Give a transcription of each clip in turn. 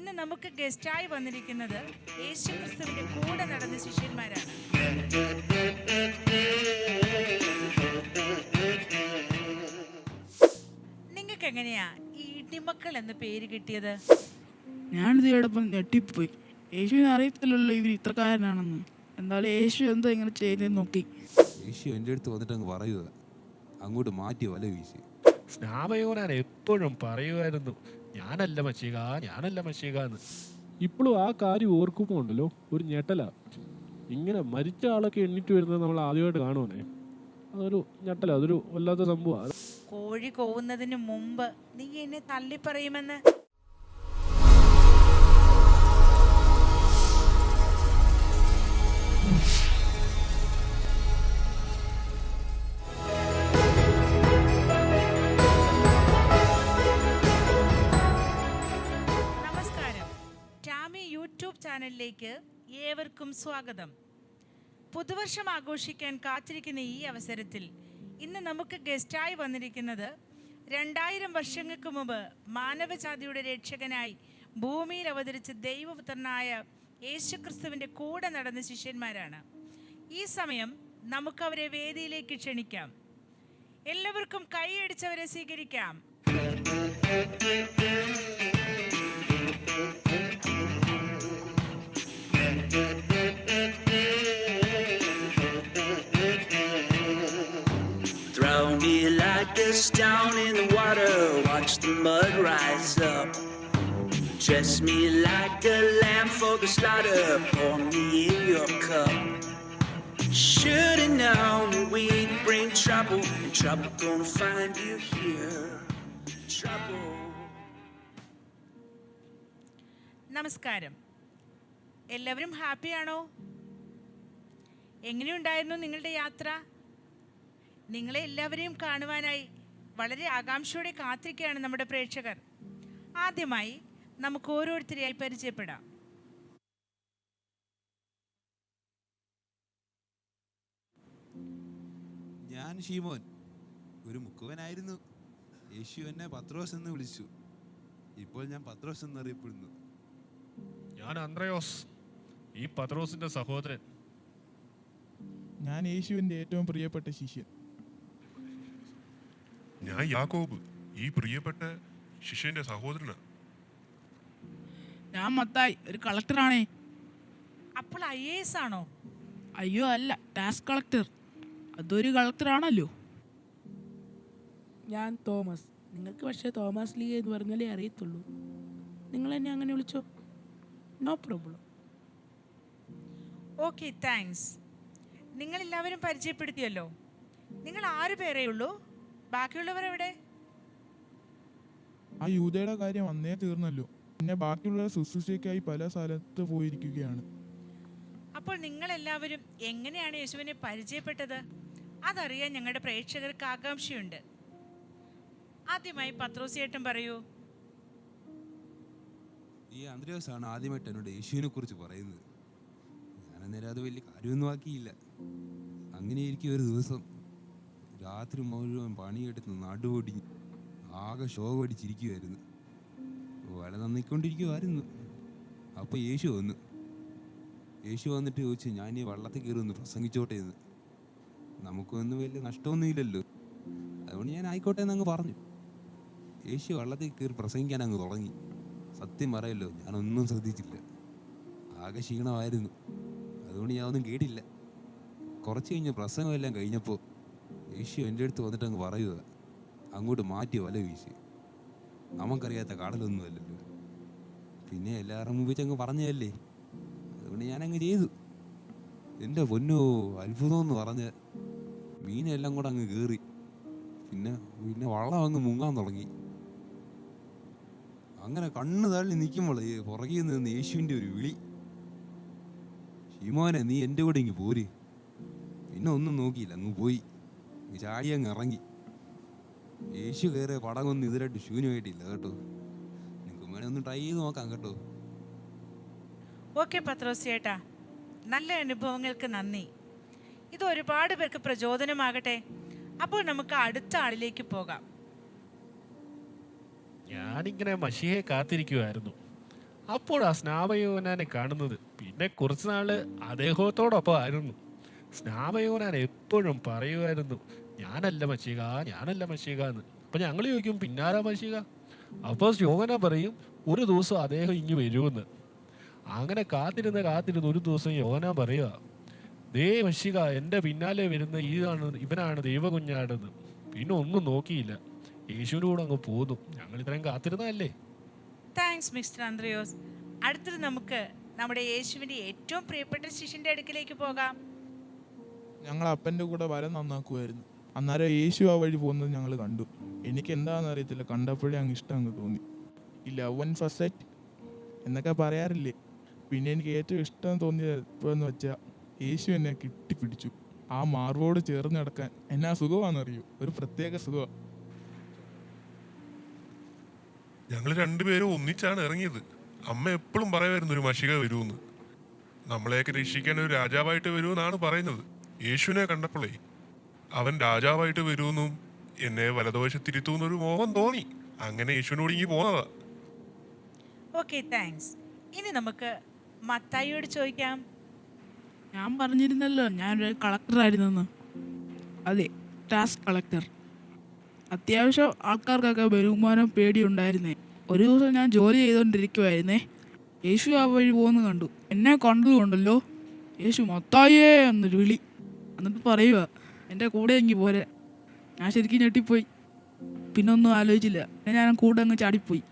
ഇന്ന് നമുക്ക് ഗസ്റ്റായി വന്നിരിക്കുന്നത് യേശുക്രിസ്തുവിന്റെ കൂടെ നടന്ന ശിഷ്യന്മാരാണ്. നിങ്ങൾക്ക് എങ്ങനെയാ ഈ ഇടിമക്കൾ എന്ന പേര് കിട്ടിയത്? ഞാനിത് കേട്ടപ്പം ഞെട്ടിപ്പോയി. യേശുവിനെ അറിയത്തില്ലല്ലോ ഇവർ ഇത്രക്കാരനാണെന്ന്. എന്തായാലും യേശു എന്താ ഇങ്ങനെ ചെയ്യുന്നതെന്ന് നോക്കി. യേശു എൻ്റെ അടുത്ത് വന്നിട്ട് അങ്ങ് പറയുക, അങ്ങോട്ട് മാറ്റി വല വീശി. സ്നാപയോനാൻ എപ്പോഴും പറയുമായിരുന്നു, ഞാനല്ല മശീഹ എന്ന്. ഇപ്പോഴും ആ കാര്യം ഓർക്കുമ്പോൾ ഉണ്ടല്ലോ ഒരു ഞെട്ടല. ഇങ്ങനെ മരിച്ച ആളൊക്കെ എണ്ണീറ്റ് വരുന്നത് നമ്മൾ ആദ്യമായിട്ട് കാണുവാനേ. അതൊരു ഞെട്ടല, അതൊരു വല്ലാത്ത സംഭവമാണ്. കോഴി കോവുന്നതിന് മുമ്പ് നീ എന്നെ തള്ളിപ്പറയുമെന്ന്. നമസ്കാരം, ടാമി യൂട്യൂബ് ചാനലിലേക്ക് ഏവർക്കും സ്വാഗതം. പുതുവർഷം ആഘോഷിക്കാൻ കാത്തിരിക്കുന്ന ഈ അവസരത്തിൽ ഇന്ന് നമുക്ക് ഗസ്റ്റായി വന്നിരിക്കുന്നത് 2000 വർഷങ്ങൾക്ക് മുമ്പ് മാനവജാതിയുടെ രക്ഷകനായി ഭൂമിയിൽ അവതരിച്ച ദൈവപുത്രനായ യേശുക്രിസ്തുവിൻ്റെ കൂടെ നടന്ന ശിഷ്യന്മാരാണ്. ഈ സമയം നമുക്കവരെ വേദിയിലേക്ക് ക്ഷണിക്കാം. എല്ലാവർക്കും കൈയടിച്ചവരെ സ്വീകരിക്കാം. Throw me like a stone in the water, watch the mud rise up. Dress me like a lamb for the slaughter, pour me in your cup. Should've known we'd bring trouble, and trouble gonna find you here. Trouble. നമസ്കാരം, എല്ലാവരും ഹാപ്പിയാണോ? എങ്ങനെയുണ്ടായിരുന്നു നിങ്ങളുടെ യാത്ര? നിങ്ങളെ എല്ലാവരെയും കാണുവാനായി വളരെ ആകാംക്ഷയോടെ കാത്തിരിക്കുകയാണ് നമ്മുടെ പ്രേക്ഷകർ. ആദ്യമായി നമുക്ക് ഓരോരുത്തരെയായി പരിചയപ്പെടാം. ഞാൻ ശീമോൻ, ഒരു മുക്കുവനായിരുന്നു. യേശു എന്നെ പത്രോസ് എന്ന് വിളിച്ചു. ഇപ്പോൾ ഞാൻ പത്രോസ് എന്നറിയപ്പെടുന്നു. ഞാൻ അന്ത്രയോസ്, ഈ പത്രോസിന്റെ സഹോദരൻ. ഞാൻ യേശുവിൻ്റെ ഏറ്റവും പ്രിയപ്പെട്ട ശിഷ്യൻ. ഞാൻ യാക്കോബ്, ഈ പ്രിയപ്പെട്ട ശിഷ്യന്റെ സഹോദരനാ. ഞാൻ മത്തായി, ഒരു കളക്ടറാണേ. അപ്പോൾ IAS ആണോ? അയ്യോ അല്ല, ടാക്സ് കളക്ടർ. അതൊരു കളക്ടറാണല്ലോ. ഞാൻ തോമസ്. നിങ്ങൾക്ക് പക്ഷേ തോമസ് ലീ എന്ന് പറഞ്ഞാലേ അറിയത്തുള്ളൂ. നിങ്ങൾ എന്നെ അങ്ങനെ വിളിച്ചോ, നോ പ്രോബ്ലം. Okay, thanks. നിങ്ങളെല്ലാവരും പരിചയപ്പെടുത്തിയല്ലോ. നിങ്ങൾ 6 പേരേ ഉള്ളൂ. ബാക്കിയുള്ളവർ എവിടെ? ആ യൂദയുടെ കാര്യം അന്നേ തീർന്നല്ലോ. പിന്നെ ബാക്കിയുള്ള ശുശ്രൂഷയ്ക്കായി പല സ്ഥലത്ത് പോയിരിക്കുകയാണ്. അപ്പോൾ നിങ്ങളെല്ലാവരും എങ്ങനെയാണ് യേശുവിനെ പരിചയപ്പെട്ടത്? അതറിയാൻ ഞങ്ങളുടെ പ്രേക്ഷകർക്ക് ആകാംക്ഷയുണ്ട്. ആദ്യമായി പത്രോസിയേട്ടൻ പറയൂ. ഈ അന്ത്രയോസാണ് ആദ്യമായിട്ട് എന്നോട് യേശുവിനെ കുറിച്ച് പറയുന്നത്. ഞാൻ അന്നേരം അത് വലിയ കാര്യമൊന്നും ആക്കിയില്ല. അങ്ങനെ ഇരിക്കും ഒരു ദിവസം രാത്രി മുഴുവൻ പണിയെടുത്ത് നടുപൊടിഞ്ഞ് ആകെ ശോകമടിച്ചിരിക്കുമായിരുന്നു. വല നന്നിക്കൊണ്ടിരിക്കുമായിരുന്നു. അപ്പോൾ യേശു വന്നു. യേശു വന്നിട്ട് ചോദിച്ചു, ഞാൻ ഈ വള്ളത്തിൽ കയറി ഒന്ന് പ്രസംഗിച്ചോട്ടെ എന്ന്. നമുക്കൊന്നും വലിയ നഷ്ടമൊന്നുമില്ലല്ലോ, അതുകൊണ്ട് ഞാൻ ആയിക്കോട്ടെ എന്നങ്ങ് പറഞ്ഞു. യേശു വള്ളത്തിൽ കയറി പ്രസംഗിക്കാൻ അങ്ങ് തുടങ്ങി. സത്യം പറയല്ലോ, ഞാനൊന്നും ശ്രദ്ധിച്ചില്ല. ആകെ ക്ഷീണമായിരുന്നു, അതുകൊണ്ട് ഞാനൊന്നും കേട്ടില്ല. കുറച്ച് കഴിഞ്ഞ് പ്രസംഗമെല്ലാം കഴിഞ്ഞപ്പോൾ യേശു എൻ്റെ അടുത്ത് വന്നിട്ട് അങ്ങ് പറയുക, അങ്ങോട്ട് മാറ്റി വല വീശി. നമുക്കറിയാത്ത കടലൊന്നുമല്ലല്ലോ. പിന്നെ എല്ലാവരും മുമ്പിച്ച് അങ്ങ് പറഞ്ഞതല്ലേ, അതുകൊണ്ട് ഞാനങ്ങ് ചെയ്തു. എൻ്റെ പൊന്നോ, അത്ഭുതമെന്ന് പറഞ്ഞ് മീനെല്ലാം കൂടെ അങ്ങ് കയറി. പിന്നെ വള്ളം അങ്ങ് മുങ്ങാൻ തുടങ്ങി. അങ്ങനെ കണ്ണ് തള്ളി നിൽക്കുമ്പോൾ പുറകിൽ നിന്ന് യേശുവിൻ്റെ ഒരു വിളി, ശീമോനെ നീ എൻ്റെ കൂടെ ഇങ്ങ് പോര്. പിന്നെ ഒന്നും നോക്കിയില്ല, അങ്ങ് പോയി. ചാടി അങ്ങ് ഇറങ്ങി. യേശു കയറിയ പടമൊന്നും ഇതിലായിട്ട് ശൂന്യമായിട്ടില്ല കേട്ടോ. നിങ്ങൾക്ക് വേണേ ഒന്ന് ട്രൈ ചെയ്ത് നോക്കാം കേട്ടോ. ഓക്കെ പത്രോസിയേട്ടാ, നല്ല അനുഭവങ്ങൾക്ക് നന്ദി. ഇത് ഒരുപാട് പേർക്ക് പ്രചോദനമാകട്ടെ. അപ്പോൾ നമുക്ക് അടുത്ത ആളിലേക്ക് പോകാം. ഞാനിങ്ങനെ മശിഹയെ കാത്തിരിക്കുമായിരുന്നു. അപ്പോഴാ സ്നാപയോനാനെ കാണുന്നത്. പിന്നെ കുറച്ച് നാള് അദ്ദേഹത്തോടൊപ്പം ആയിരുന്നു. സ്നാപയോനാൻ എപ്പോഴും പറയുമായിരുന്നു, ഞാനല്ല മശീഹ, ഞാനല്ല മശീഹ എന്ന്. അപ്പം ഞങ്ങൾ ചോദിക്കും, പിന്നാരാ മശീഹ? അപ്പോൾ യോഹന്നാൻ പറയും, ഒരു ദിവസം അദ്ദേഹം ഇങ്ങ് വരുമെന്ന്. അങ്ങനെ കാത്തിരുന്ന് ഒരു ദിവസം യോഹന്നാൻ പറയുക, ദേ മശീഹ എൻ്റെ പിന്നാലെ വരുന്ന ഇവനാണ് ദൈവകുഞ്ഞാടെന്ന്. പിന്നെ ഒന്നും നോക്കിയില്ല, യേശുവിൻ്റെ കൂടെ അങ്ങ് പോന്നു. ഞങ്ങൾ ഇത്രയും കാത്തിരുന്നതല്ലേ. താങ്ക്സ് മിസ്റ്റർ അന്ത്രയോസ്. അടുത്തത് നമുക്ക് നമ്മുടെ യേശുവിൻ്റെ ഏറ്റവും പ്രിയപ്പെട്ട ശിഷ്യൻ്റെ അടുക്കിലേക്ക് പോകാം. ഞങ്ങൾ അപ്പൻ്റെ കൂടെ വരം നന്നാക്കുമായിരുന്നു. അന്നേരം യേശു ആ വഴി പോകുന്നത് ഞങ്ങൾ കണ്ടു. എനിക്ക് എന്താണെന്ന് അറിയത്തില്ല, കണ്ടപ്പോഴേ അങ്ങ് ഇഷ്ടം അങ്ങ് തോന്നി. ഈ ലവ് ആൻഡ് ഫസ്റ്റ് സൈറ്റ് എന്നൊക്കെ പറയാറില്ലേ. പിന്നെ എനിക്ക് ഏറ്റവും ഇഷ്ടം തോന്നിയത് എപ്പോഴെന്ന് വെച്ചാൽ യേശു എന്നെ കെട്ടിപ്പിടിച്ചു. ആ മാർവോട് ചേർന്ന് കിടക്കാൻ എന്നാ സുഖമാണെന്നറിയൂ, ഒരു പ്രത്യേക സുഖമാണ്. ഞങ്ങൾ രണ്ടുപേരും ഒന്നിച്ചാണ് ഇറങ്ങിയത്. അമ്മ എപ്പോഴും പറയുമായിരുന്നു ഒരു മഷിക വരുമെന്ന്. നമ്മളെയൊക്കെ രക്ഷിക്കാൻ ഒരു രാജാവായിട്ട് വരുമെന്നാണ് പറയുന്നത്. യേശുവിനെ കണ്ടപ്പോഴേ അവൻ രാജാവായിട്ട് വരുമെന്നും എന്നെ വലതുവശത്തിരുത്തുമെന്നൊരു മോഹം തോന്നി. അങ്ങനെ യേശുവിനോട് ഇങ്ങി പോന്നതാ. Okay, thanks. ഇനി നമുക്ക് മത്തായിയോട് ചോദിക്കാം. ഞാൻ പറഞ്ഞിരുന്നല്ലോ ഞാനൊരു കളക്ടറായിരുന്നെന്ന്. അതെ, ടാക്സ് കളക്ടർ. അത്യാവശ്യം ആൾക്കാർക്കൊക്കെ ബഹുമാനം പേടിയുണ്ടായിരുന്നേ. ഒരു ദിവസം ഞാൻ ജോലി ചെയ്തുകൊണ്ടിരിക്കുമായിരുന്നേ. യേശു ആ വഴി പോകുന്നു കണ്ടു. എന്നെ കണ്ടതുകൊണ്ടല്ലോ യേശു മത്തായേ എന്നൊരു വിളി. എന്നിട്ട് പറയുക, എൻ്റെ കൂടെ എങ്കിൽ പോരെ. ഞാൻ ശരിക്കും ഞെട്ടിപ്പോയി. പിന്നെ ഒന്നും ആലോചിച്ചില്ല, പിന്നെ ഞാൻ കൂടെ അങ്ങ് ചാടിപ്പോയി.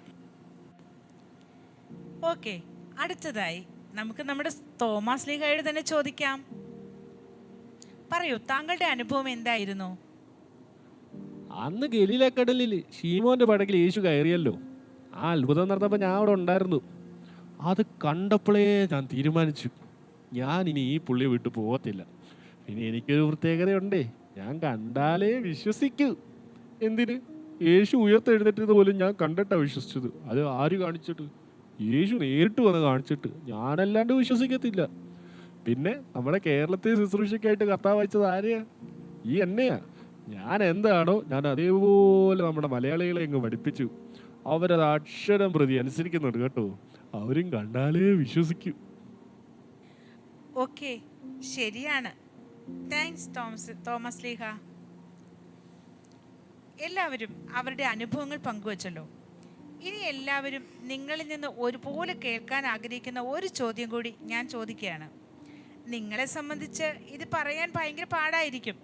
ഓക്കെ, അടുത്തതായി നമുക്ക് നമ്മുടെ തോമാസ് ലീഹായോട് തന്നെ ചോദിക്കാം. പറയൂ, താങ്കളുടെ അനുഭവം എന്തായിരുന്നു? അന്ന് ഗലീലക്കടലിൽ ശീമോന്റെ പടകിൽ യേശു കയറിയല്ലോ. ആ അത്ഭുതം നടന്നപ്പോൾ ഞാൻ അവിടെ ഉണ്ടായിരുന്നു. അത് കണ്ടപ്പോഴേ ഞാൻ തീരുമാനിച്ചു, ഞാൻ ഇനി ഈ പുള്ളിയെ വിട്ടു പോകത്തില്ല. പിന്നെ എനിക്കൊരു പ്രത്യേകതയുണ്ടേ, ഞാൻ കണ്ടാലേ വിശ്വസിക്കൂ. എന്തിന്? യേശു ഉയർത്തെഴുന്നേറ്റത് പോലും ഞാൻ കണ്ടിട്ടാണ് വിശ്വസിച്ചത്. അത് ആര് കാണിച്ചിട്ട്? യേശു നേരിട്ട് വന്ന് കാണിച്ചിട്ട്. ഞാനല്ലാണ്ട് വിശ്വസിക്കത്തില്ല. പിന്നെ നമ്മുടെ കേരളത്തെ ശുശ്രൂഷയ്ക്കായിട്ട് കർത്താവ് അയച്ചത് ആരെയാ? ഈ എന്നെയാ. ഞാൻ എന്താണോ ഞാൻ അതേപോലെ നമ്മുടെ മലയാളികളെ അങ്ങ് പഠിപ്പിച്ചു. അവരത് അക്ഷരം പ്രതി അനുസരിക്കുന്നുണ്ട് കേട്ടോ. അവരും കണ്ടാലേ വിശ്വസിക്കൂ. ഓക്കെ, ശരിയാണ്. താങ്ക്സ് തോമസ് ലീഹ. എല്ലാവരും അവരുടെ അനുഭവങ്ങൾ പങ്കുവച്ചല്ലോ. ഇനി എല്ലാവരും നിങ്ങളിൽ നിന്ന് ഒരുപോലെ കേൾക്കാൻ ആഗ്രഹിക്കുന്ന ഒരു ചോദ്യം കൂടി ഞാൻ ചോദിക്കുകയാണ്. നിങ്ങളെ സംബന്ധിച്ച് ഇത് പറയാൻ ഭയങ്കര പാടായിരിക്കും.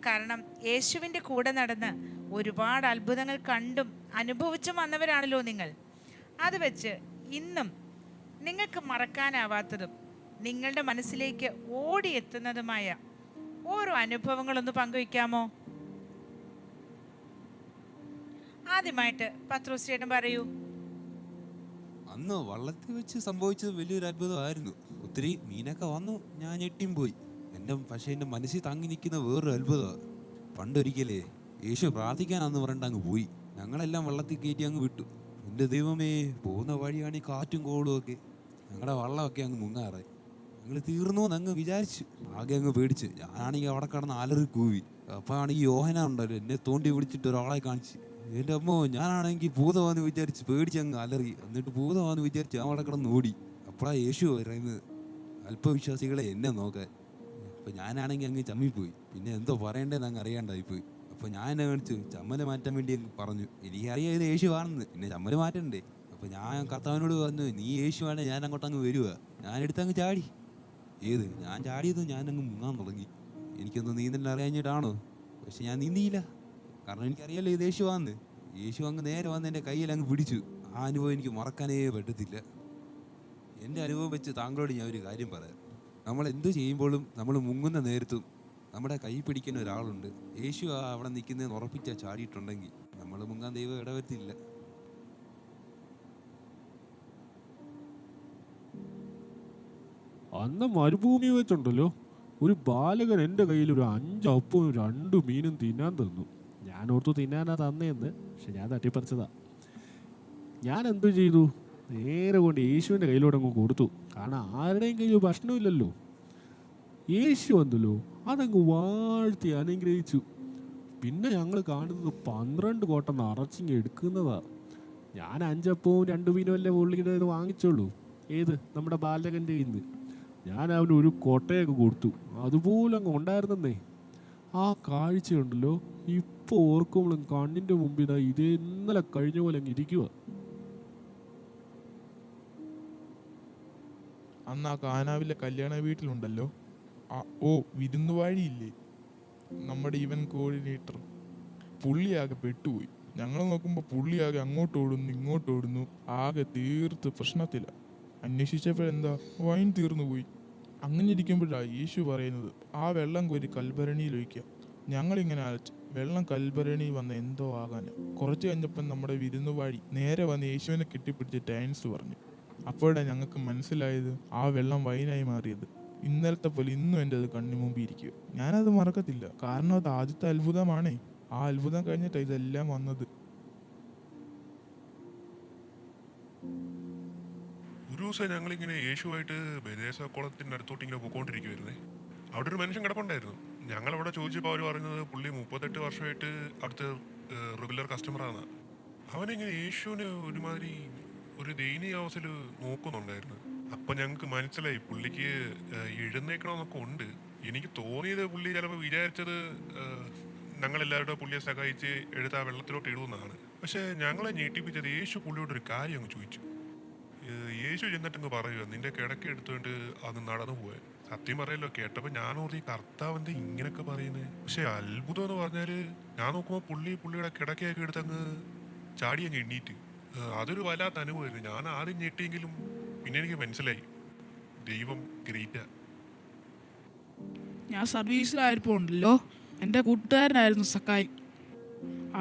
കാരണം യേശുവിൻ്റെ കൂടെ നടന്ന് ഒരുപാട് അത്ഭുതങ്ങൾ കണ്ടും അനുഭവിച്ചും വന്നവരാണല്ലോ നിങ്ങൾ. അത് വെച്ച് ഇന്നും നിങ്ങൾക്ക് മറക്കാനാവാത്തതും നിങ്ങളുടെ മനസ്സിലേക്ക് ഓടിയെത്തുന്നതുമായ ഓരോ അനുഭവങ്ങളൊന്ന് പങ്കുവയ്ക്കാമോ? ആദ്യമായിട്ട് പത്രോസ് ചേട്ടൻ പറയൂ. അന്ന് വള്ളത്തിൽ വെച്ച് സംഭവിച്ചത് വലിയൊരു അത്ഭുതമായിരുന്നു. ഒത്തിരി മീനൊക്കെ വന്നു, ഞാൻ ഞെട്ടിയും പോയി. പക്ഷേ എൻ്റെ മനസ്സിൽ തങ്ങി നിൽക്കുന്ന വേറൊരു അത്ഭുതമാണ്. പണ്ടൊരിക്കലേ യേശു പ്രാർത്ഥിക്കാനാന്ന് പറഞ്ഞിട്ട് അങ്ങ് പോയി. ഞങ്ങളെല്ലാം വെള്ളത്തിൽ കയറ്റി അങ്ങ് വിട്ടു. എൻ്റെ ദൈവമേ, പോകുന്ന വഴിയാണ് ഈ കാറ്റും കോളും ഒക്കെ. ഞങ്ങളുടെ വള്ളമൊക്കെ അങ്ങ് മുങ്ങാറായി. ഞങ്ങൾ തീർന്നോന്ന് അങ്ങ് വിചാരിച്ചു. ആകെ അങ്ങ് പേടിച്ച്. ഞാനാണെങ്കിൽ അവിടെ കിടന്ന് അലറി കൂവി. അപ്പോൾ ആണെങ്കിൽ യോഹന ഉണ്ടല്ലോ, എന്നെ തോണ്ടി വിളിച്ചിട്ട് ഒരാളെ കാണിച്ച്. എൻ്റെ അമ്മോ, ഞാനാണെങ്കിൽ ഭൂതമാണെന്ന് വിചാരിച്ച് പേടിച്ച് അങ്ങ് അലറി. എന്നിട്ട് ഭൂതമാണെന്ന് വിചാരിച്ച് അവിടെ കിടന്ന് ഓടി. അപ്പോഴാണ് യേശു പറയുന്നത്, അല്പവിശ്വാസികളെ എന്നെ നോക്കാൻ. അപ്പോൾ ഞാനാണെങ്കിൽ അങ്ങ് ചമ്മിപ്പോയി. പിന്നെ എന്തോ പറയേണ്ടതെന്ന് അങ്ങ് അറിയാണ്ടായിപ്പോയി. അപ്പോൾ ഞാൻ എന്നെ മേടിച്ചു ചമ്മല് മാറ്റാൻ വേണ്ടി അങ്ങ് പറഞ്ഞു. എനിക്കറിയാം ഇത് യേശു ആണെന്ന്, പിന്നെ ചമ്മല് മാറ്റണ്ടേ. അപ്പോൾ ഞാൻ കർത്താവിനോട് പറഞ്ഞു, നീ യേശു ആണ്, ഞാൻ അങ്ങോട്ട് അങ്ങ് വരുക. ഞാനെടുത്തങ്ങ് ചാടി. ഞാൻ ചാടിയത് ഞാനങ്ങ് മുങ്ങാൻ തുടങ്ങി. എനിക്കൊന്നും നീന്തൽ അറിയാഞ്ഞിട്ടാണോ? പക്ഷെ ഞാൻ നീന്തിയില്ല. കാരണം എനിക്കറിയാലോ ഇത് യേശു ആണെന്ന്. യേശു അങ്ങ് നേരെ വന്ന് എൻ്റെ കയ്യിൽ അങ്ങ് പിടിച്ചു. ആ അനുഭവം എനിക്ക് മറക്കാനേ പറ്റത്തില്ല. എൻ്റെ അനുഭവം വെച്ച് താങ്കളോട് ഞാൻ ഒരു കാര്യം പറയാം. നമ്മൾ എന്ത് ചെയ്യുമ്പോഴും നമ്മൾ മുങ്ങുന്ന നേരത്തും നമ്മുടെ കൈ പിടിക്കുന്ന ഒരാളുണ്ട്. യേശു അവിടെ നിൽക്കുന്നതെന്ന് ഉറപ്പിച്ചാൽ ചാടിയിട്ടുണ്ടെങ്കിൽ നമ്മൾ മുങ്ങാൻ ദൈവം ഇടവരുത്തില്ല. അന്ന് മരുഭൂമി വെച്ചുണ്ടല്ലോ, ഒരു ബാലകൻ എൻ്റെ കയ്യിൽ ഒരു 5 അപ്പവും 2 മീനും തിന്നാൻ തന്നു. ഞാൻ ഓർത്തു തിന്നാനാ തന്നേന്ന്, പക്ഷെ ഞാൻ തട്ടിപ്പറിച്ചതാ. ഞാൻ എന്തു ചെയ്തു? നേരെ കൊണ്ട് യേശുവിൻ്റെ കയ്യിലോട്ട് അങ്ങ് കൊടുത്തു. കാരണം ആരുടെയും കയ്യിൽ ഭക്ഷണമില്ലല്ലോ. യേശു വന്നല്ലോ, അതങ്ങ് വാഴ്ത്തി അനുഗ്രഹിച്ചു. പിന്നെ ഞങ്ങൾ കാണുന്നത് 12 കോട്ട നിറച്ചിങ്ങ് എടുക്കുന്നതാ. ഞാൻ 5 അപ്പവും 2 മീനും അല്ലേ പുള്ളിയുടെ ഇത് വാങ്ങിച്ചുള്ളൂ. ഏത് നമ്മുടെ ബാലകൻ്റെ കയ്യിൽ നിന്ന്. ഞാൻ അവന് ഒരു കൊട്ടയൊക്കെ കൊടുത്തു, അതുപോലെ അങ്ങ് ഉണ്ടായിരുന്നേ. ആ കാഴ്ചയുണ്ടല്ലോ, ഇപ്പോൾ ഓർക്കുമ്പോഴും കണ്ണിൻ്റെ മുമ്പിൽ ഇതേ ഇന്നലെ കഴിഞ്ഞ പോലെ അങ്ങ് ഇരിക്കുക. അന്ന് ആ കാനാവിലെ കല്യാണ വീട്ടിലുണ്ടല്ലോ, ഓ വിരുന്നുവാഴിയില്ലേ, നമ്മുടെ ഇവൻ കോർഡിനേറ്റർ, പുള്ളിയാകെ പെട്ടുപോയി. ഞങ്ങൾ നോക്കുമ്പോൾ പുള്ളിയാകെ അങ്ങോട്ട് ഓടുന്നു ഇങ്ങോട്ട് ഓടുന്നു, ആകെ തീർത്ത് പ്രശ്നത്തില്ല. അന്വേഷിച്ചപ്പോഴെന്താ, വൈൻ തീർന്നു പോയി. അങ്ങനെ ഇരിക്കുമ്പോഴാണ് യേശു പറയുന്നത് ആ വെള്ളം കോരി കൽഭരണിയിൽ ഒഴിക്കാം. ഞങ്ങളിങ്ങനെ അലച്ചു, വെള്ളം കൽഭരണി വന്ന് എന്തോ ആകാൻ. കുറച്ച് കഴിഞ്ഞപ്പം നമ്മുടെ വിരുന്നുവാഴി നേരെ വന്ന് യേശുവിനെ കെട്ടിപ്പിടിച്ച് ഡാൻസ് പറഞ്ഞു. അപ്പോഴാണ് ഞങ്ങൾക്ക് മനസ്സിലായത് ആ വെള്ളം വൈനായി മാറിയത്. ഇന്നലത്തെ പോലെ ഇന്നും എൻ്റെ അത് കണ്ണു മുമ്പിൽ ഇരിക്കുക. ഞാനത് മറക്കത്തില്ല, കാരണം അത് ആദ്യത്തെ അത്ഭുതമാണേ. ആ അത്ഭുതം കഴിഞ്ഞിട്ട് ഇതെല്ലാം വന്നത്. ഒരു ദിവസം ഞങ്ങളിങ്ങനെ യേശുവായിട്ട് ബദേസക്കുളത്തിൻ്റെ അടുത്തോട്ട് ഇങ്ങനെ പോയിക്കൊണ്ടിരിക്കുവായിരുന്നേ. അവിടെ ഒരു മനുഷ്യൻ കിടപ്പുണ്ടായിരുന്നു. ഞങ്ങളവിടെ ചോദിച്ചപ്പോൾ അവർ പറയുന്നത് പുള്ളി 38 വർഷമായിട്ട് അവിടുത്തെ റെഗുലർ കസ്റ്റമറാണ്. അവനിങ്ങനെ യേശുവിന് ഒരുമാതിരി ഒരു ദയനീയ അവസ്ഥയിൽ നോക്കുന്നുണ്ടായിരുന്നു. അപ്പം ഞങ്ങൾക്ക് മനസ്സിലായി പുള്ളിക്ക് എഴുന്നേക്കണമെന്നൊക്കെ ഉണ്ട്. എനിക്ക് തോന്നിയത് പുള്ളി ചിലപ്പോൾ വിചാരിച്ചത് ഞങ്ങളെല്ലാവരുടെ പുള്ളിയെ സഹായിച്ച് എടുത്ത് ആ വെള്ളത്തിലോട്ട് ഇടുമെന്നാണ്. പക്ഷേ ഞങ്ങളെ ഞെട്ടിപ്പിച്ചത് യേശു പുള്ളിയോട് ഒരു കാര്യം അങ്ങ് ചോദിച്ചു. യേശു ചെന്നിട്ടങ്ങ് പറയുക, നിന്റെ കിടക്ക എടുത്തുകൊണ്ട് അത് നടന്നു പോയ. സത്യം പറയല്ലോ, കേട്ടപ്പോൾ ഞാൻ ഓർത്തി കർത്താവെന്താ ഇങ്ങനെയൊക്കെ പറയുന്നത്. പക്ഷെ അത്ഭുതം എന്ന് പറഞ്ഞാൽ ഞാൻ നോക്കുമ്പോൾ പുള്ളിയുടെ കിടക്കയൊക്കെ എടുത്തങ്ങ് ചാടി അങ്ങ് എണ്ണീറ്റ്. അതൊരു വല്ലാത്ത അനുഭവമായിരുന്നു. ഞാൻ ആദ്യം ഞെട്ടിയെങ്കിലും പിന്നെ എനിക്ക് മനസ്സിലായി ദൈവം ഗ്രേറ്റാ. ഞാൻ സർവീസിലായപ്പോൾ ഉണ്ടല്ലോ, എൻ്റെ കൂട്ടുകാരനായിരുന്നു സക്കായി.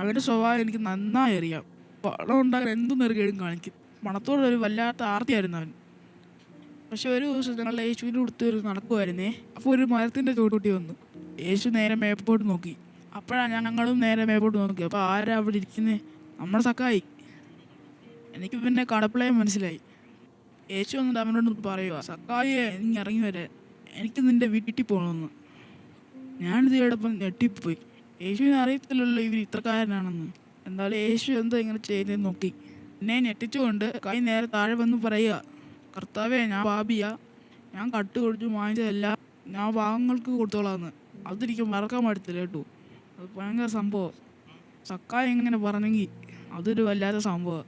അവൻ്റെ സ്വഭാവം എനിക്ക് നന്നായി അറിയാം. പണം ഉണ്ടാകാൻ എന്തും നെറുകേടും കാണിക്കും. പണത്തോടൊരു വല്ലാത്ത ആർത്തിയായിരുന്നു അവൻ. പക്ഷെ ഒരു ദിവസം ഞങ്ങൾ യേശുവിൻ്റെ അടുത്ത് ഒരു നടക്കുമായിരുന്നേ. അപ്പോൾ ഒരു മരത്തിൻ്റെ ചോട്ടുകൂട്ടി വന്നു. യേശു നേരെ മേപ്പോട്ട് നോക്കി. അപ്പോഴാണ് ഞങ്ങളും നേരെ മേപ്പോട്ട് നോക്കി. അപ്പോൾ ആരാ അവിടെ ഇരിക്കുന്നത്? നമ്മുടെ സക്കായി. എനിക്ക് പിന്നെ കടപ്പിളയെ മനസ്സിലായി. യേശു വന്നിട്ട് അവനോട് പറയുക, സക്കായിയെ നീ ഇറങ്ങി വരാൻ, എനിക്ക് നിൻ്റെ വീട്ടിൽ പോകണമെന്ന്. ഞാനിത് കേട്ടപ്പം ഞെട്ടിപ്പോയി. യേശുവിനെ അറിയത്തില്ലല്ലോ ഇവർ ഇത്രക്കാരനാണെന്ന്. എന്തായാലും യേശു എന്താ ഇങ്ങനെ ചെയ്തെന്ന് നോക്കി. എന്നെ ഞെട്ടിച്ചുകൊണ്ട് കൈ നേരെ താഴെ വന്ന് പറയുക, കർത്താവേ ഞാൻ പാപിയാ, ഞാൻ കട്ട് കൊടുത്തു വാങ്ങിച്ചതല്ല, ഞാൻ പാവങ്ങൾക്ക് കൊടുത്തോളാന്ന്. അതെനിക്ക് മറക്കാൻ പറ്റത്തില്ല കേട്ടോ. അത് ഭയങ്കര സംഭവം. സക്കായി എങ്ങനെ പറഞ്ഞെങ്കിൽ അതൊരു വല്ലാത്ത സംഭവം,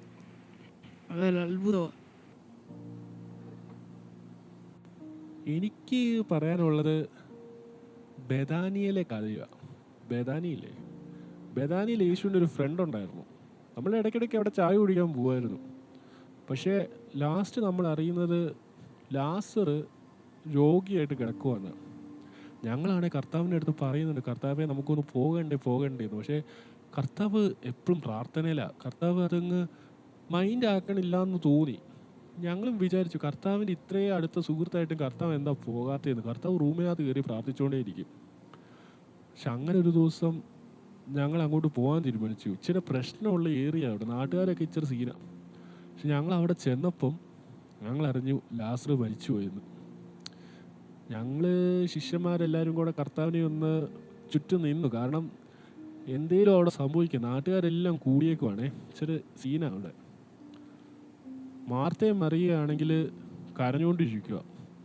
അതൊരു അത്ഭുതമാണ്. എനിക്ക് പറയാനുള്ളത് ബെഥാനിയിലെ കഥയാണ്. ബെഥാനിയിൽ യേശുവിൻ്റെ ഒരു ഫ്രണ്ട് ഉണ്ടായിരുന്നു. നമ്മൾ ഇടയ്ക്കിടയ്ക്ക് അവിടെ ചായ കുടിക്കാൻ പോകുമായിരുന്നു. പക്ഷേ ലാസ്റ്റ് നമ്മൾ അറിയുന്നത് ലാസർ രോഗിയായിട്ട് കിടക്കുവാന്ന്. ഞങ്ങളാണെങ്കിൽ കർത്താവിൻ്റെ അടുത്ത് പറയുന്നുണ്ട്, കർത്താവെ നമുക്കൊന്ന് പോകണ്ടേന്ന്. പക്ഷേ കർത്താവ് എപ്പോഴും പ്രാർത്ഥനയിലാണ്. കർത്താവ് അതങ്ങ് മൈൻഡ് ആക്കണില്ല എന്ന് തോന്നി. ഞങ്ങളും വിചാരിച്ചു കർത്താവിൻ്റെ ഇത്രയും അടുത്ത സുഹൃത്തായിട്ടും കർത്താവ് എന്താ പോകാത്തതെന്ന്. കർത്താവ് റൂമിനകത്ത് കയറി പ്രാർത്ഥിച്ചുകൊണ്ടേയിരിക്കും. പക്ഷെ അങ്ങനെ ഒരു ദിവസം ഞങ്ങൾ അങ്ങോട്ട് പോകാൻ തീരുമാനിച്ചു. ഇച്ചിരി പ്രശ്നമുള്ള ഏരിയ അവിടെ, നാട്ടുകാരൊക്കെ ഇച്ചിരി സീനാണ്. പക്ഷെ ഞങ്ങൾ അവിടെ ചെന്നപ്പം ഞങ്ങൾ അറിഞ്ഞു ലാസർ മരിച്ചു പോയെന്ന്. ഞങ്ങൾ ശിഷ്യന്മാരെല്ലാവരും കൂടെ കർത്താവിനെ ഒന്ന് ചുറ്റും നിന്നു. കാരണം എന്തേലും അവിടെ സംഭവിക്കും. നാട്ടുകാരെല്ലാം കൂടിയേക്കുവാണേ, ഇച്ചിരി സീനാണ് അവിടെ. മാർത്തയും മറിയുകയാണെങ്കിൽ കരഞ്ഞുകൊണ്ടിരിക്കുക.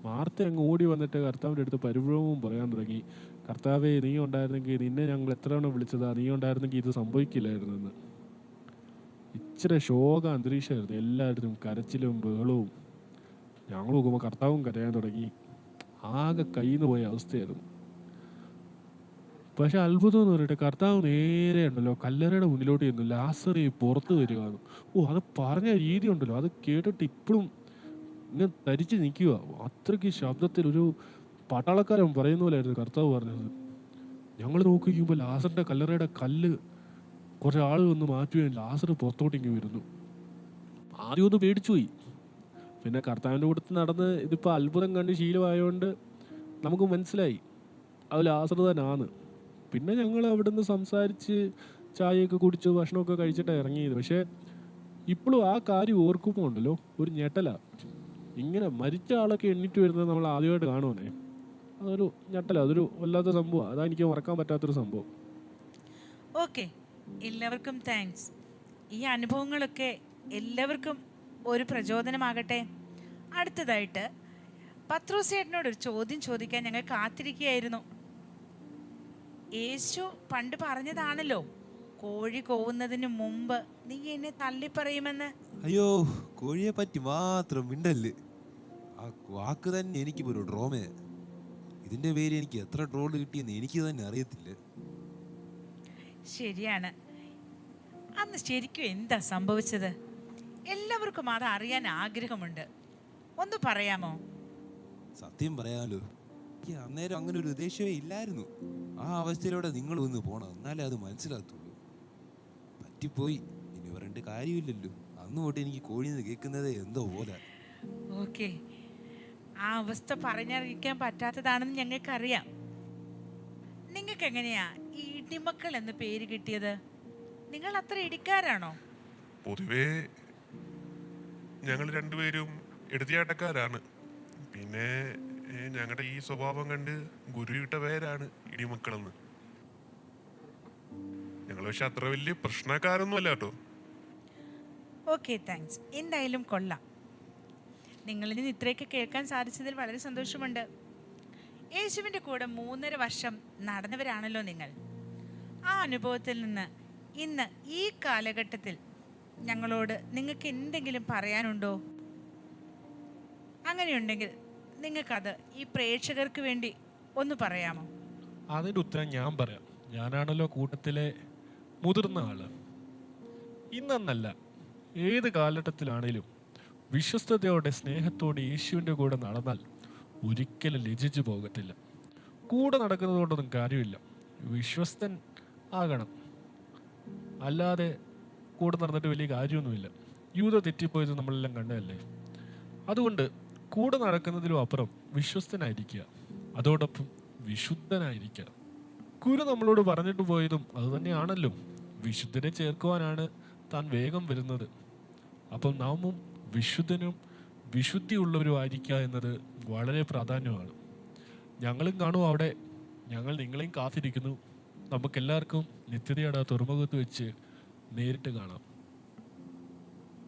മാർത്ത അങ്ങ് ഓടി വന്നിട്ട് കർത്താവിൻ്റെ അടുത്ത് പരിഭ്രമവും പറയാൻ തുടങ്ങി. കർത്താവെ നീ ഉണ്ടായിരുന്നെങ്കിൽ, നിന്നെ ഞങ്ങൾ എത്ര തവണ വിളിച്ചതാ, നീ ഉണ്ടായിരുന്നെങ്കിൽ ഇത് സംഭവിക്കില്ലായിരുന്നെന്ന്. ഇച്ചിരി ശോക അന്തരീക്ഷമായിരുന്നു. എല്ലായിടത്തും കരച്ചിലും ബഹളവും. ഞങ്ങൾ നോക്കുമ്പോൾ കർത്താവും കരയാൻ തുടങ്ങി. ആകെ കയ്യിൽ നിന്ന് പോയ അവസ്ഥയായിരുന്നു. പക്ഷെ അത്ഭുതം എന്ന് പറഞ്ഞിട്ട് കർത്താവ് നേരെ ഉണ്ടല്ലോ കല്ലറയുടെ മുന്നിലോട്ട് ചെന്നു. ലാസർ പുറത്ത് വരികയാണ്. അത് പറഞ്ഞ രീതി ഉണ്ടല്ലോ, അത് കേട്ടിട്ട് ഇപ്പോഴും ഇങ്ങനെ തരിച്ച് നിൽക്കുക. അത്രയ്ക്ക് ശബ്ദത്തിൽ ഒരു പട്ടാളക്കാരൻ പറയുന്ന പോലെയായിരുന്നു കർത്താവ് പറഞ്ഞത്. ഞങ്ങൾ നോക്കിക്കുമ്പോൾ ലാസറിൻ്റെ കല്ലറയുടെ കല്ല് കുറച്ച് ആൾ വന്ന് മാറ്റുകയും ലാസർ പുറത്തോട്ടിങ്ങി വരുന്നു. ആദ്യം ഒന്ന് പേടിച്ചുപോയി. പിന്നെ കർത്താവിൻ്റെ കൂട്ടത്തിൽ നടന്ന് ഇതിപ്പോൾ അത്ഭുതം കണ്ട് ശീലമായതുകൊണ്ട് നമുക്ക് മനസ്സിലായി അത് ലാസർ തന്നെയാണ്. പിന്നെ ഞങ്ങൾ അവിടെ നിന്ന് സംസാരിച്ച് ചായയൊക്കെ കുടിച്ച് ഭക്ഷണമൊക്കെ കഴിച്ചിട്ടാണ് ഇറങ്ങിയത്. പക്ഷേ ഇപ്പോഴും ആ കാര്യം ഓർക്കുമ്പോൾ ഉണ്ടല്ലോ ഒരു ഞെട്ടലാണ്. ഇങ്ങനെ മരിച്ച ആളൊക്കെ എണ്ണിട്ട് വരുന്നത് നമ്മൾ ആദ്യമായിട്ട് കാണുവാനേ. അതൊരു ഞെട്ടലാണ്, അതൊരു വല്ലാത്ത സംഭവമാണ്. അതാണ് എനിക്ക് മറക്കാൻ പറ്റാത്തൊരു സംഭവം. ഓക്കെ, എല്ലാവർക്കും താങ്ക്സ്. ഈ അനുഭവങ്ങളൊക്കെ എല്ലാവർക്കും ഒരു പ്രചോദനമാകട്ടെ. അടുത്തതായിട്ട് പത്രോസ് ചേട്ടനോട് ഒരു ചോദ്യം ചോദിക്കാൻ ഞങ്ങൾ കാത്തിരിക്കുകയായിരുന്നു. യേശു പണ്ട് പറഞ്ഞതാണല്ലോ, കോഴി കോവുന്നതിന് മുമ്പ് നീ എന്നെ തള്ളിപ്പറയുമെന്ന്. അയ്യോ, കോഴിയെ പറ്റി മാത്രം മിണ്ടല്ല്. ആ വാക്ക് തന്നെ എനിക്ക് ഒരു ഡ്രോമേ. ഇതിന്റെ പേര് എനിക്ക് എത്ര ട്രോള് കിട്ടിയെന്ന് എനിക്ക് തന്നെ അറിയത്തില്ല. ശരിയാണ്, അന്ന് ശരിക്കും എന്താ സംഭവിച്ചത്? എല്ലാവർക്കും അത് അറിയാൻ ആഗ്രഹമുണ്ട്. ഒന്ന് പറയാമോ? സത്യം പറയാലോ, എനിക്ക് അന്നേരം അങ്ങനെ ഒരു ഉദ്ദേശമേ ഇല്ലായിരുന്നു. ആ അവസ്ഥയിലൂടെ നിങ്ങൾ ഒന്ന് പോണം, എന്നാലേ അത് മനസ്സിലാകത്തുള്ളൂ. പറ്റിപ്പോയി, ഇനി പറയേണ്ട കാര്യമില്ലല്ലോ. അന്ന് തൊട്ട് എനിക്ക് കോഴിന്ന് കേൾക്കുന്നതേ എന്തോ പോലെ. ഓക്കെ, ആ അവസ്ഥ പറഞ്ഞറിയിക്കാൻ പറ്റാത്തതാണെന്ന് ഞങ്ങൾക്കറിയാം. നിങ്ങൾക്ക് എങ്ങനെയാ ഈ ഇടിമക്കൾ എന്ന് പേര് കിട്ടിയത്? നിങ്ങൾ അത്ര ഇടിക്കാരാണോ? പൊതുവേ ഞങ്ങൾ രണ്ടുപേരും എടുത്തിയാട്ടക്കാരാണ്. പിന്നെ ഞങ്ങളുടെ ഈ സ്വഭാവം കണ്ട് ഗുരുവിട്ട പേരാണ് ഇടിമക്കളെന്ന്. ഞങ്ങൾ പക്ഷെ അത്ര വലിയ പ്രശ്നക്കാരൊന്നും അല്ല കേട്ടോ. Okay, thanks. എന്തായാലും കൊള്ളാം. നിങ്ങളിൽ നിന്ന് ഇത്രയൊക്കെ കേൾക്കാൻ സാധിച്ചതിൽ വളരെ സന്തോഷമുണ്ട്. യേശുവിൻ്റെ കൂടെ 3.5 വർഷം നടന്നവരാണല്ലോ നിങ്ങൾ. ആ അനുഭവത്തിൽ നിന്ന് ഇന്ന് ഈ കാലഘട്ടത്തിൽ ഞങ്ങളോട് നിങ്ങൾക്ക് എന്തെങ്കിലും പറയാനുണ്ടോ? അങ്ങനെയുണ്ടെങ്കിൽ നിങ്ങൾക്കത് ഈ പ്രേക്ഷകർക്ക് വേണ്ടി ഒന്ന് പറയാമോ? അതിൻ്റെ ഉത്തരം ഞാൻ പറയാം. ഞാനാണല്ലോ കൂട്ടത്തിലെ മുതിർന്ന ആള്. ഇന്നല്ല, ഏത് കാലഘട്ടത്തിലാണേലും വിശ്വസ്തയോടെ സ്നേഹത്തോടെ യേശുവിൻ്റെ കൂടെ നടന്നാൽ ഒരിക്കലും ലജിച്ചു പോകത്തില്ല. കൂടെ നടക്കുന്നത് കൊണ്ടൊന്നും കാര്യമില്ല, വിശ്വസ്തൻ ആകണം. അല്ലാതെ കൂടെ നടന്നിട്ട് വലിയ കാര്യമൊന്നുമില്ല. യൂത തെറ്റിപ്പോയത് നമ്മളെല്ലാം കണ്ടതല്ലേ. അതുകൊണ്ട് കൂടെ നടക്കുന്നതിലും അപ്പുറം വിശ്വസ്തനായിരിക്കുക, അതോടൊപ്പം വിശുദ്ധനായിരിക്കുക. ഗുരു നമ്മളോട് പറഞ്ഞിട്ട് പോയതും അതുതന്നെയാണല്ലോ, വിശുദ്ധനെ ചേർക്കുവാനാണ് താൻ വേഗം വരുന്നത്. അപ്പം നാമും വിശുദ്ധനും വിശുദ്ധിയുള്ളവരും ആയിരിക്കുക എന്നത് വളരെ പ്രാധാന്യമാണ്. ഞങ്ങളും കാണും അവിടെ. ഞങ്ങൾ നിങ്ങളെയും കാത്തിരിക്കുന്നു. നമുക്കെല്ലാവർക്കും നിത്യതയുടെ തുറമുഖത്ത് വെച്ച് നേരിട്ട് കാണാം.